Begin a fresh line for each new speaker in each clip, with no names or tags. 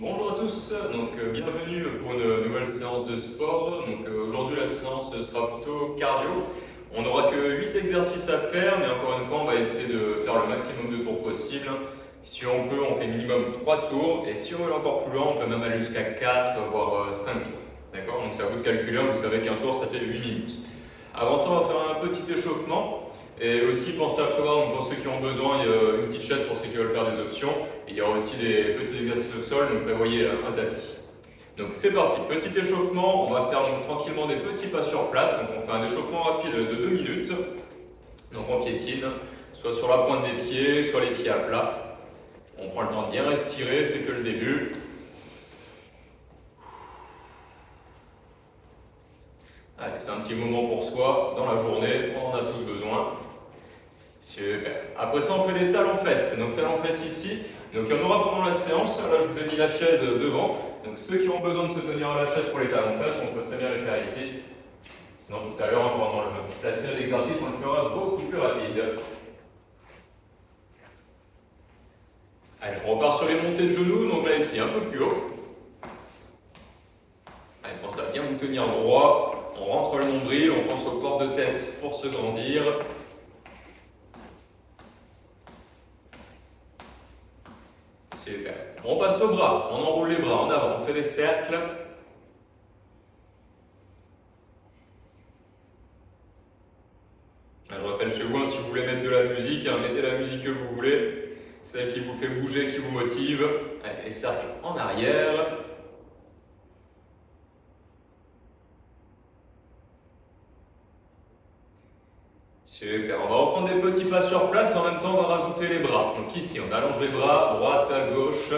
Bonjour à tous, bienvenue pour une nouvelle séance de sport. Aujourd'hui la séance sera plutôt cardio. On n'aura que 8 exercices à faire, mais encore une fois on va essayer de faire le maximum de tours possible. Si on peut, on fait minimum 3 tours, et si on veut aller encore plus loin, on peut même aller jusqu'à 4 voire 5 tours. D'accord? Donc c'est à vous de calculer, vous savez qu'un tour ça fait 8 minutes. Avant ça, on va faire un petit échauffement. Et aussi, pensez à prévoir, donc pour ceux qui ont besoin, il y a une petite chaise pour ceux qui veulent faire des options. Et il y aura aussi des petits exercices au sol, donc prévoyez un tapis. Donc c'est parti, petit échauffement. On va faire donc, tranquillement des petits pas sur place. Donc on fait un échauffement rapide de 2 minutes. Donc on piétine, soit sur la pointe des pieds, soit les pieds à plat. On prend le temps de bien respirer, c'est que le début. Allez, c'est un petit moment pour soi dans la journée, on en a tous besoin. Super. Après ça, on fait des talons-fesses. Donc talons-fesses ici. Donc il y en aura pendant la séance. Là, je vous ai mis la chaise devant. Donc ceux qui ont besoin de se tenir à la chaise pour les talons-fesses, on peut très bien les faire ici. Sinon, tout à l'heure, pendant la série d'exercices, on le fera beaucoup plus rapide. Allez, on repart sur les montées de genoux. Donc là, ici, un peu plus haut. Allez, pensez à bien vous tenir droit. On rentre le nombril, on pense au port de tête pour se grandir. Super. On passe au bras, on enroule les bras en avant, on fait des cercles. Là, je rappelle chez vous, si vous voulez mettre de la musique, mettez la musique que vous voulez, celle qui vous fait bouger, qui vous motive. Allez, les cercles en arrière. Super, on va reprendre des petits pas sur place, en même temps on va rajouter les bras. Donc ici, on allonge les bras, droite à gauche.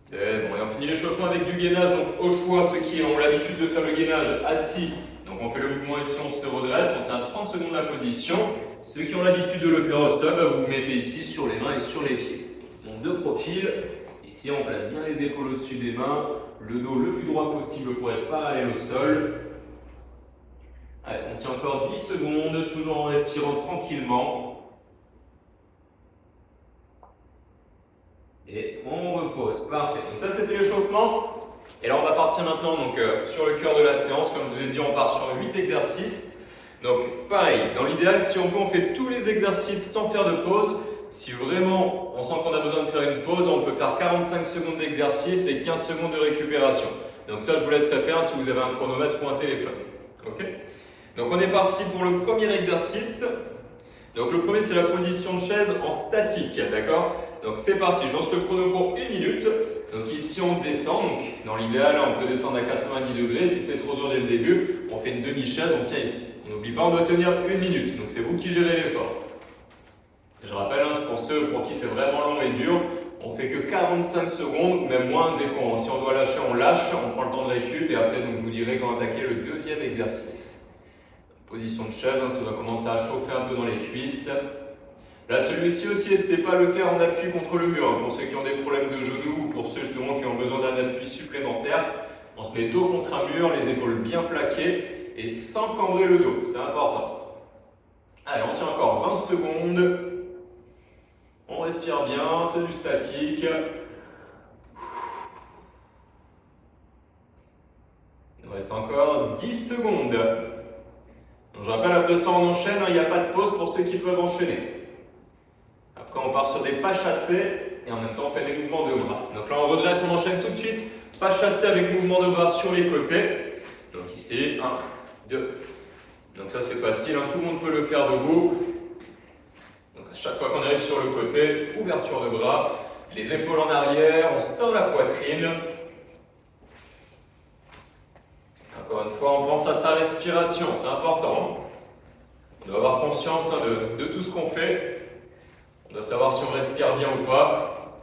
C'est bon, et on finit l'échauffement avec du gainage, donc au choix, ceux qui ont l'habitude de faire le gainage assis, donc on fait le mouvement ici, on se redresse, on tient 30 secondes la position. Ceux qui ont l'habitude de le faire au sol, vous vous mettez ici sur les mains et sur les pieds. Donc de profil, ici on place bien les épaules au-dessus des mains, le dos le plus droit possible pour être parallèle au sol. Allez, on tient encore 10 secondes, toujours en respirant tranquillement. Et on repose, parfait. Donc ça c'était l'échauffement. Et là on va partir maintenant sur le cœur de la séance. Comme je vous ai dit, on part sur 8 exercices. Donc pareil, dans l'idéal, si on peut, on fait tous les exercices sans faire de pause. Si vraiment on sent qu'on a besoin de faire une pause, on peut faire 45 secondes d'exercice et 15 secondes de récupération. Donc ça je vous laisserai faire si vous avez un chronomètre ou un téléphone. Ok? Donc on est parti pour le premier exercice. Donc le premier c'est la position de chaise en statique, d'accord? Donc c'est parti, je lance le chrono pour 1 minute. Donc ici on descend, donc dans l'idéal on peut descendre à 90 degrés. Si c'est trop dur dès le début, on fait une demi-chaise, on tient ici. On n'oublie pas, on doit tenir 1 minute, donc c'est vous qui gérez l'effort. Je rappelle, pour ceux pour qui c'est vraiment long et dur, on fait que 45 secondes, même moins si on doit lâcher, on lâche, on prend le temps de récup et après donc, je vous dirai quand attaquer le deuxième exercice. Position de chaise, ça va commencer à chauffer un peu dans les cuisses. Là, celui-ci aussi, n'hésitez pas à le faire en appui contre le mur. Pour ceux qui ont des problèmes de genoux ou pour ceux justement qui ont besoin d'un appui supplémentaire, on se met dos contre un mur, les épaules bien plaquées et sans cambrer le dos, c'est important. Allez, on tient encore 20 secondes. On respire bien, c'est du statique. Il nous reste encore 10 secondes. Donc, je rappelle, après ça, on enchaîne, il n'y a pas de pause pour ceux qui peuvent enchaîner. Après, on part sur des pas chassés et en même temps, on fait des mouvements de bras. Donc là, on redresse, on enchaîne tout de suite. Pas chassé avec mouvement de bras sur les côtés. Donc ici, 1, 2. Donc ça, c'est facile, tout le monde peut le faire debout. Donc à chaque fois qu'on arrive sur le côté, ouverture de bras, les épaules en arrière, on sort la poitrine. Encore une fois, on pense à sa respiration, c'est important. On doit avoir conscience de tout ce qu'on fait. On doit savoir si on respire bien ou pas.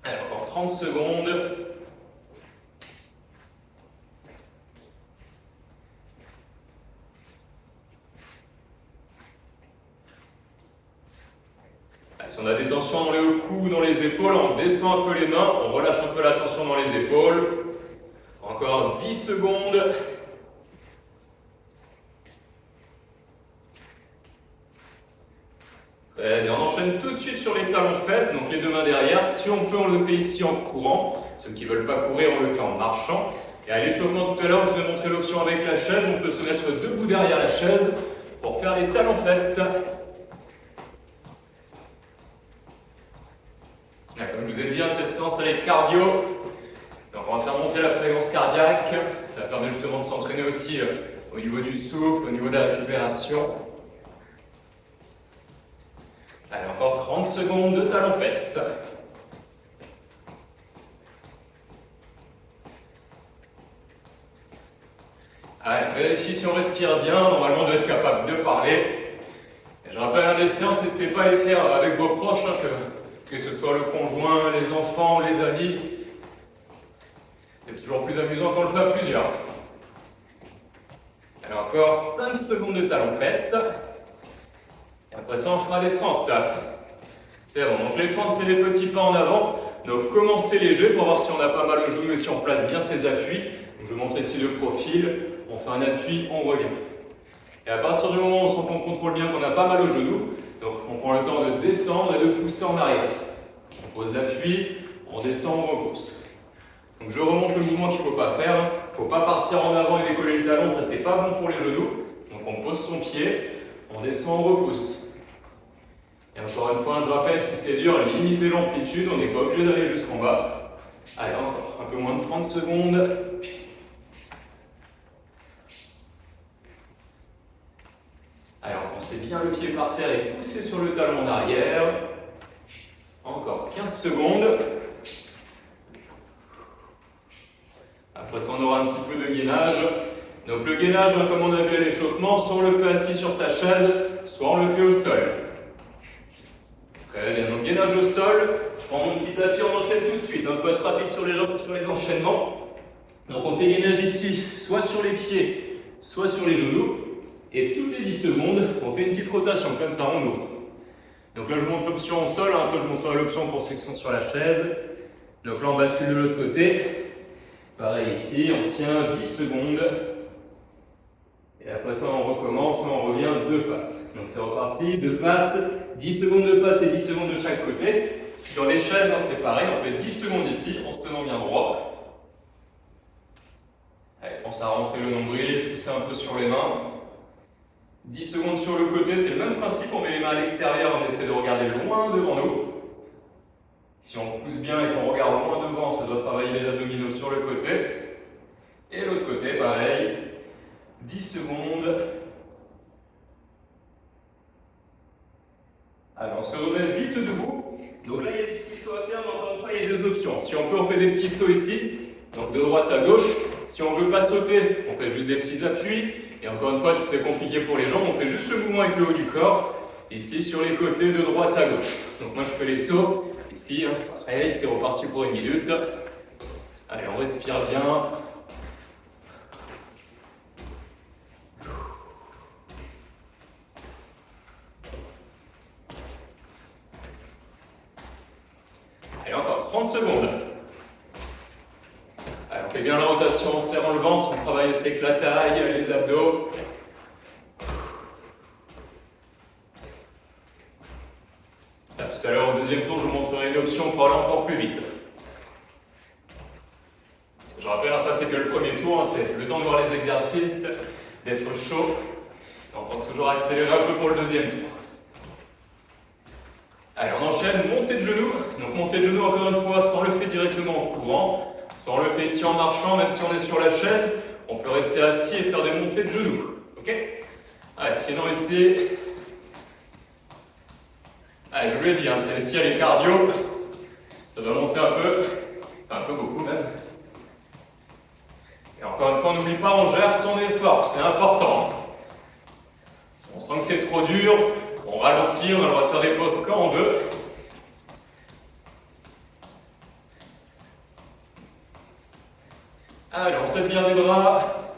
Allez, encore 30 secondes. Allez, si on a des tensions dans les cou ou dans les épaules, on descend un peu les mains, on relâche un peu la tension dans les épaules. On Encore 10 secondes. Très bien, on enchaîne tout de suite sur les talons-fesses, donc les deux mains derrière. Si on peut, on le fait ici en courant. Ceux qui ne veulent pas courir, on le fait en marchant. Et à l'échauffement tout à l'heure, je vous ai montré l'option avec la chaise. On peut se mettre debout derrière la chaise pour faire les talons-fesses. Comme je vous ai dit, cette séance elle est cardio. Donc on va faire monter la fréquence cardiaque. Ça permet justement de s'entraîner aussi au niveau du souffle, au niveau de la récupération. Allez, encore 30 secondes de talons-fesses. Allez, vérifie si on respire bien. Normalement, on doit être capable de parler. Et je rappelle, les séances, n'hésitez pas à les faire avec vos proches, que ce soit le conjoint, les enfants, les amis. C'est toujours plus amusant quand on le fait à plusieurs. Alors encore 5 secondes de talons-fesses. Et après ça, on fera les fentes. C'est bon, donc les fentes, c'est les petits pas en avant. Donc commencez léger pour voir si on n'a pas mal au genou et si on place bien ses appuis. Donc, je vous montre ici le profil. On fait un appui, on revient. Et à partir du moment où on sent qu'on contrôle bien qu'on a pas mal au genou, donc on prend le temps de descendre et de pousser en arrière. On pose l'appui, on descend, on repousse. Donc je remonte le mouvement qu'il ne faut pas faire. Il ne faut pas partir en avant et décoller les talons, ça c'est pas bon pour les genoux. Donc on pose son pied, on descend, on repousse. Et encore une fois, je rappelle, si c'est dur, limitez l'amplitude, on n'est pas obligé d'aller jusqu'en bas. Allez, encore un peu moins de 30 secondes. Allez, enfoncez bien le pied par terre et poussez sur le talon en arrière. Encore 15 secondes. Après ça, on aura un petit peu de gainage. Donc le gainage, comme on a vu à l'échauffement, soit on le fait assis sur sa chaise, soit on le fait au sol. Très bien, donc gainage au sol. Je prends mon petit tapis, on enchaîne tout de suite. Il faut être rapide sur les enchaînements. Donc on fait gainage ici, soit sur les pieds, soit sur les genoux. Et toutes les 10 secondes, on fait une petite rotation, comme ça on ouvre. Donc là je vous montre l'option au sol, après je vous montrerai l'option pour ceux qui sont sur la chaise. Donc là on bascule de l'autre côté. Pareil ici, on tient 10 secondes. Et après ça on recommence, on revient de face. Donc c'est reparti, de face, 10 secondes de face et 10 secondes de chaque côté. Sur les chaises, c'est pareil, on fait 10 secondes ici, en se tenant bien droit. Allez, pense à rentrer le nombril, pousser un peu sur les mains. 10 secondes sur le côté, c'est le même principe, on met les mains à l'extérieur, on essaie de regarder loin devant nous. Si on pousse bien et qu'on regarde loin devant, ça doit travailler les abdominaux sur le côté. Et l'autre côté, pareil, 10 secondes. Alors, on se remet vite debout. Donc là, il y a des petits sauts à faire, mais encore une fois, il y a deux options. Si on peut, on fait des petits sauts ici, donc de droite à gauche. Si on ne veut pas sauter, on fait juste des petits appuis. Et encore une fois, si c'est compliqué pour les jambes, on fait juste le mouvement avec le haut du corps. Ici, sur les côtés, de droite à gauche. Donc moi, je fais les sauts. Ici, pareil, c'est reparti pour 1 minute. Allez, on respire bien. Allez, encore 30 secondes. Allez, on fait bien la rotation en serrant le ventre. On travaille aussi avec la taille, les abdos. Là, tout à l'heure, au deuxième tour, je vous montrerai une option pour aller encore plus vite. Je rappelle, ça c'est que le premier tour, c'est le temps de voir les exercices, d'être chaud. On pense toujours accélérer un peu pour le deuxième tour. Allez, on enchaîne, montée de genoux. Donc montée de genoux encore une fois, soit on le fait directement en courant, soit on le fait ici en marchant, même si on est sur la chaise, on peut rester assis et faire des montées de genoux. Ok? Allez, sinon ici... Allez, je vous l'ai dit, c'est ici les cardio. Ça va monter un peu beaucoup même. Et encore une fois, on n'oublie pas, on gère son effort, c'est important. Si on sent que c'est trop dur, on ralentit, on a le droit de faire des pauses quand on veut. Allez, on serre bien les bras.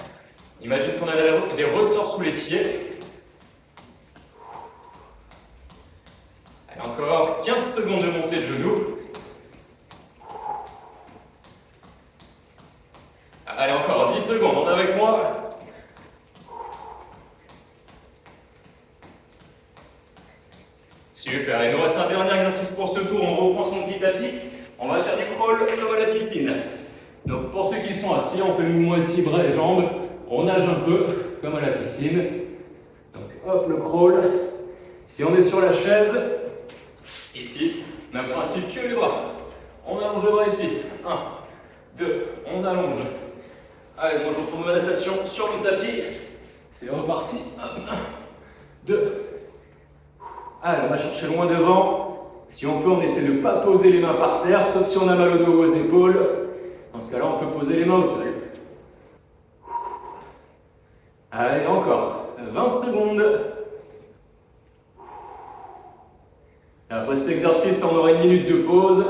Imagine qu'on a des ressorts sous les pieds. Allez, encore 15 secondes de montée de genoux. Allez, secondes, on est avec moi. Super, il nous reste un dernier exercice pour ce tour, on reprend son petit tapis. On va faire du crawl comme à la piscine. Donc pour ceux qui sont assis, on fait le mouvement ici, bras et jambes. On nage un peu, comme à la piscine. Donc hop, le crawl. Si on est sur la chaise, ici, même principe que les bras. On allonge le bras ici. 1, 2, on allonge. Allez, moi je reprends ma natation sur le tapis. C'est reparti. 1, 2. Allez, on va chercher loin devant. Si on peut, on essaie de ne pas poser les mains par terre, sauf si on a mal au dos ou aux épaules. Dans ce cas-là, on peut poser les mains au sol. Allez, encore. 20 secondes. Et après cet exercice, on aura 1 minute de pause.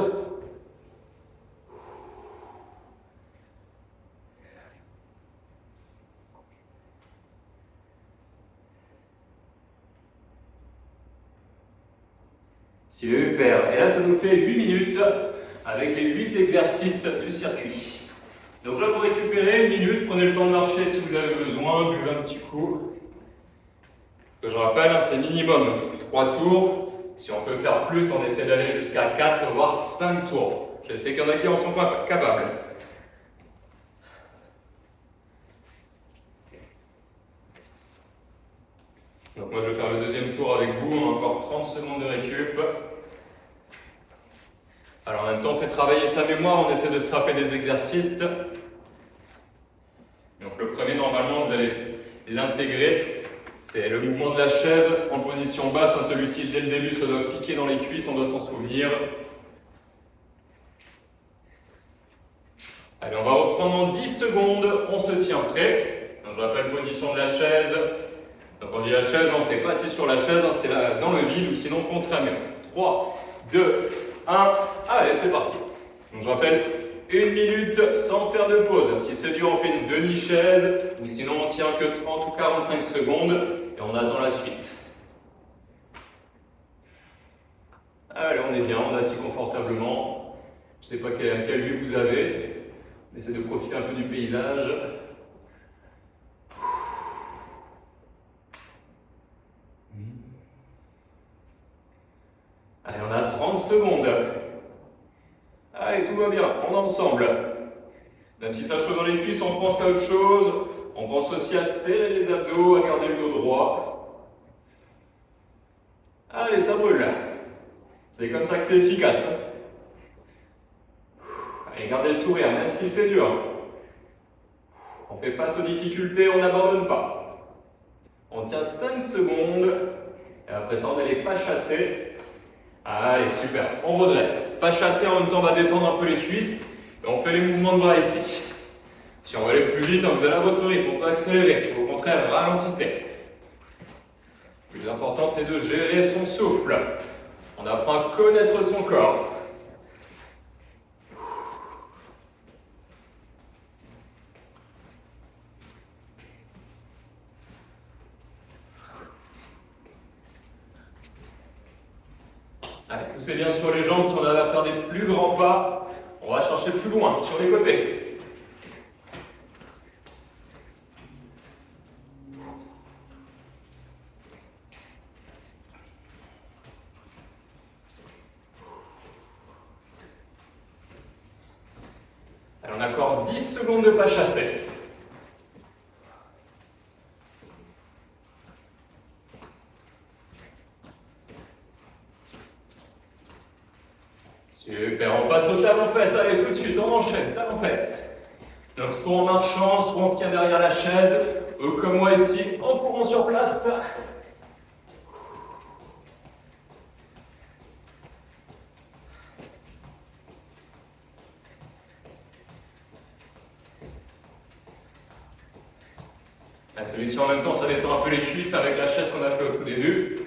Super. Et là, ça nous fait 8 minutes avec les 8 exercices du circuit. Donc là, vous récupérez 1 minute, prenez le temps de marcher si vous avez besoin, buvez un petit coup. Je rappelle, c'est minimum 3 tours. Si on peut faire plus, on essaie d'aller jusqu'à 4 voire 5 tours. Je sais qu'il y en a qui en sont pas capables. Donc moi je vais faire le deuxième tour avec vous, on a encore 30 secondes de récup. Alors en même temps on fait travailler sa mémoire, on essaie de se rappeler des exercices. Donc le premier normalement vous allez l'intégrer, c'est le mouvement de la chaise en position basse, celui-ci dès le début ça doit piquer dans les cuisses, on doit s'en souvenir. Allez, on va reprendre en 10 secondes, on se tient prêt. Donc, je rappelle position de la chaise. Donc quand je dis la chaise, on ne se met pas assis sur la chaise, c'est là dans le vide ou sinon contre un mur. 3, 2, 1, allez c'est parti. Donc je rappelle, 1 minute sans faire de pause. Si c'est dur, on fait une demi-chaise ou sinon on tient que 30 ou 45 secondes et on attend la suite. Allez, on est bien, on est assis confortablement. Je ne sais pas quelle vue vous avez. On essaie de profiter un peu du paysage. Allez, on a 30 secondes. Allez, tout va bien, on est ensemble. Même si ça chauffe dans les cuisses, on pense à autre chose. On pense aussi à serrer les abdos, à garder le dos droit. Allez, ça brûle. C'est comme ça que c'est efficace. Allez, gardez le sourire, même si c'est dur. On fait face aux difficultés, on n'abandonne pas. On tient 5 secondes. Et après ça, on n'allait pas chasser. Allez, super. On redresse. Pas chasser, en même temps, on va détendre un peu les cuisses. Et on fait les mouvements de bras ici. Si on veut aller plus vite, vous allez à votre rythme, on peut accélérer. Au contraire, ralentissez. Le plus important, c'est de gérer son souffle. On apprend à connaître son corps. Allez, poussez bien sur les jambes. Si on arrive à faire des plus grands pas, on va chercher plus loin, sur les côtés. Allez, on a encore 10 secondes de pas chasser. Super, on passe au talon-fesse, allez tout de suite, on enchaîne, talon-fesse. Donc soit en marchant, soit on se tient derrière la chaise, ou comme moi ici, en courant sur place. La solution en même temps, ça détend un peu les cuisses avec la chaise qu'on a fait au tout début.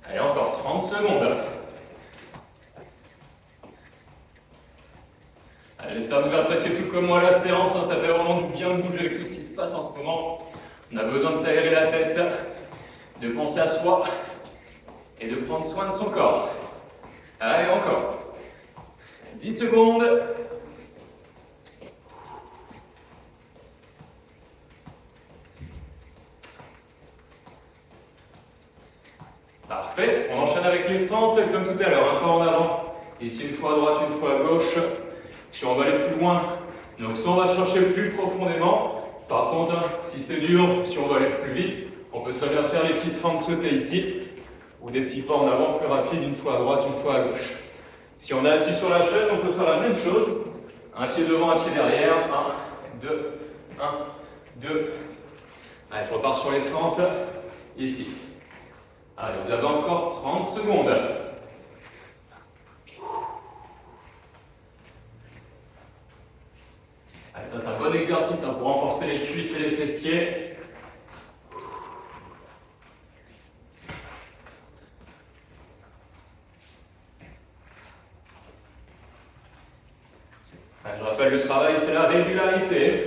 Allez, encore 30 secondes. J'espère que vous appréciez tout comme moi la séance, ça fait vraiment du bien de bouger avec tout ce qui se passe en ce moment. On a besoin de s'aérer la tête, de penser à soi et de prendre soin de son corps. Allez, encore. 10 secondes. les fentes comme tout à l'heure, un pas en avant. Ici une fois à droite, une fois à gauche. Si on va aller plus loin, donc soit on va chercher plus profondément. Par contre, hein, si c'est dur, si on va aller plus vite, on peut très bien faire les petites fentes sautées ici. Ou des petits pas en avant plus rapides, une fois à droite, une fois à gauche. Si on est assis sur la chaise, on peut faire la même chose. Un pied devant, un pied derrière. 1, 2, 1, 2. Allez, je repars sur les fentes. Ici. Allez, vous avez encore 30 secondes. Allez, ça c'est un bon exercice hein, pour renforcer les cuisses et les fessiers. Allez, je rappelle, le travail c'est la régularité.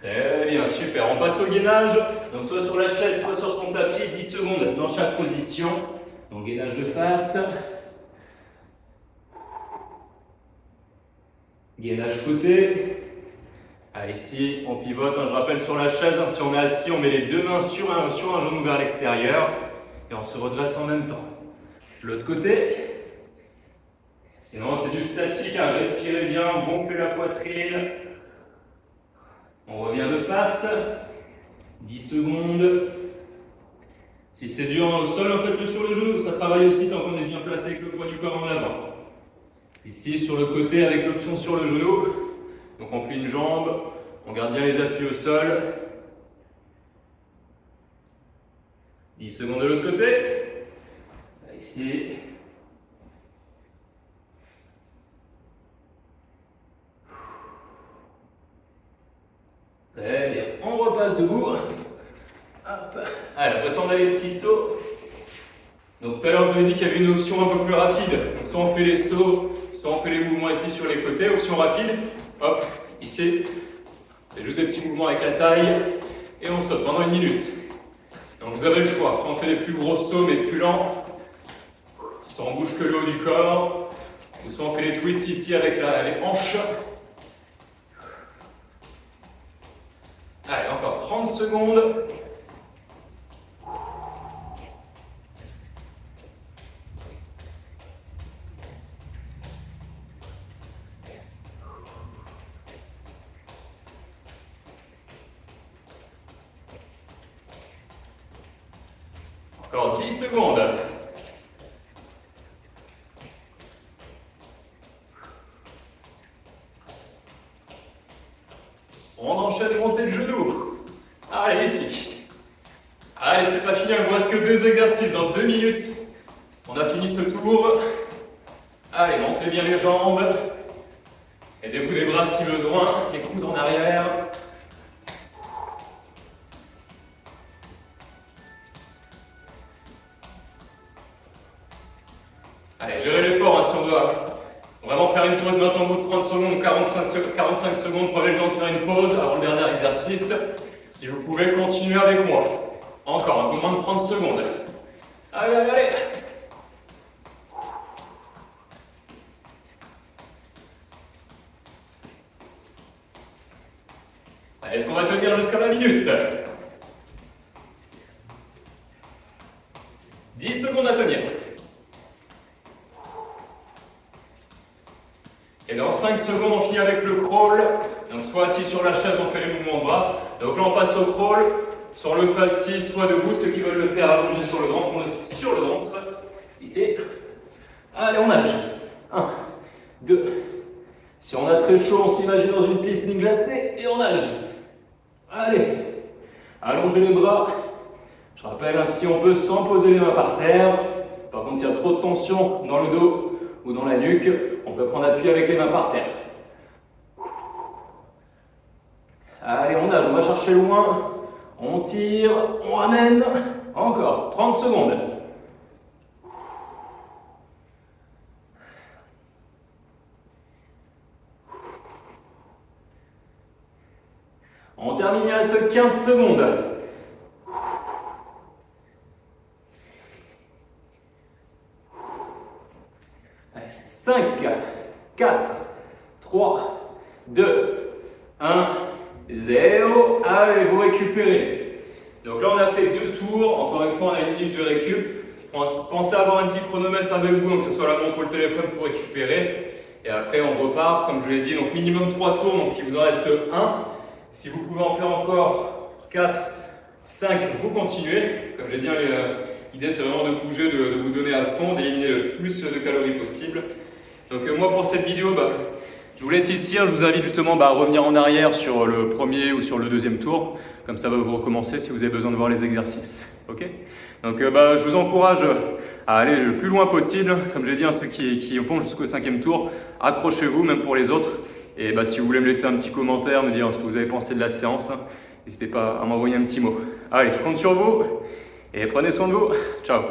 Très bien, super. On passe au gainage. Donc soit sur la chaise, soit sur son tapis, 10 secondes dans chaque position. Donc gainage de face. Gainage côté. Allez, ici, on pivote. Hein, je rappelle sur la chaise, hein, si on est assis, on met les deux mains sur un genou vers l'extérieur. Et on se redresse en même temps. L'autre côté. Sinon, c'est du statique. Hein, respirez bien, gonflez la poitrine. On revient de face, 10 secondes. Si c'est dur au sol, faites-le sur le genou, ça travaille aussi tant qu'on est bien placé avec le poids du corps en avant. Ici, sur le côté, avec l'option sur le genou. Donc on plie une jambe, on garde bien les appuis au sol. 10 secondes de l'autre côté. Ici. Très bien, on repasse debout. Hop. Allez, après ça on a les petits sauts. Donc tout à l'heure je vous ai dit qu'il y avait une option un peu plus rapide. Donc soit on fait les sauts, soit on fait les mouvements ici sur les côtés. Option rapide, hop, ici. C'est juste des petits mouvements avec la taille. Et on saute pendant 1 minute. Donc vous avez le choix, soit on fait les plus gros sauts mais plus lents. Soit on bouge que le haut du corps. Ou soit on fait les twists ici avec les hanches. Allez, encore 30 secondes. Encore 10 secondes. On enchaîne montée de genoux. Allez, ici. Allez, c'est pas fini, il ne reste que 2 exercices dans 2 minutes. On a fini ce tour. Allez, montez bien les jambes. Aidez-vous les bras si besoin, les coudes en arrière. Allez, gérez l'effort hein, si on doit vraiment faire une pause maintenant au bout de 30 secondes, 45 secondes, prenez le temps de faire une pause avant le dernier exercice. Si vous pouvez continuer avec moi. Encore un peu moins de 30 secondes. Allez, allez, allez. Allez, est-ce qu'on va tenir jusqu'à la minute? 10 secondes à tenir. Et dans 5 secondes, on finit avec le crawl. Donc soit assis sur la chaise, on fait les mouvements de bras. Donc là, on passe au crawl. Soit on le fait assis, soit debout. Ceux qui veulent le faire allongé sur le ventre, on le fait sur le ventre. Ici. Allez, on nage. 1, 2. Si on a très chaud, on s'imagine dans une piscine glacée et on nage. Allez. Allongez les bras. Je rappelle, si on peut, sans poser les mains par terre. Par contre, s'il y a trop de tension dans le dos ou dans la nuque, on peut prendre appui avec les mains par terre. Allez, on nage, on va chercher loin. On tire, on ramène. Encore, 30 secondes. On termine, il reste 15 secondes. Allez, 5, 4, 3, 2, 1. 0. Allez, vous récupérez. Donc là, on a fait 2 tours. Encore une fois, on a 1 minute de récup. Pensez à avoir un petit chronomètre avec vous, donc que ce soit la montre ou le téléphone pour récupérer. Et après, on repart, comme je vous l'ai dit, donc minimum 3 tours, donc il vous en reste 1. Si vous pouvez en faire encore 4, 5, vous continuez. Comme je l'ai dit, l'idée c'est vraiment de bouger, de vous donner à fond, d'éliminer le plus de calories possible. Donc moi pour cette vidéo, je vous laisse ici. Je vous invite justement à revenir en arrière sur le premier ou sur le deuxième tour. Comme ça, vous recommencez si vous avez besoin de voir les exercices. Ok? Donc je vous encourage à aller le plus loin possible. Comme je l'ai dit, ceux qui vont jusqu'au 5e tour, accrochez-vous même pour les autres. Et si vous voulez me laisser un petit commentaire, me dire ce que vous avez pensé de la séance, n'hésitez pas à m'envoyer un petit mot. Allez, je compte sur vous et prenez soin de vous. Ciao!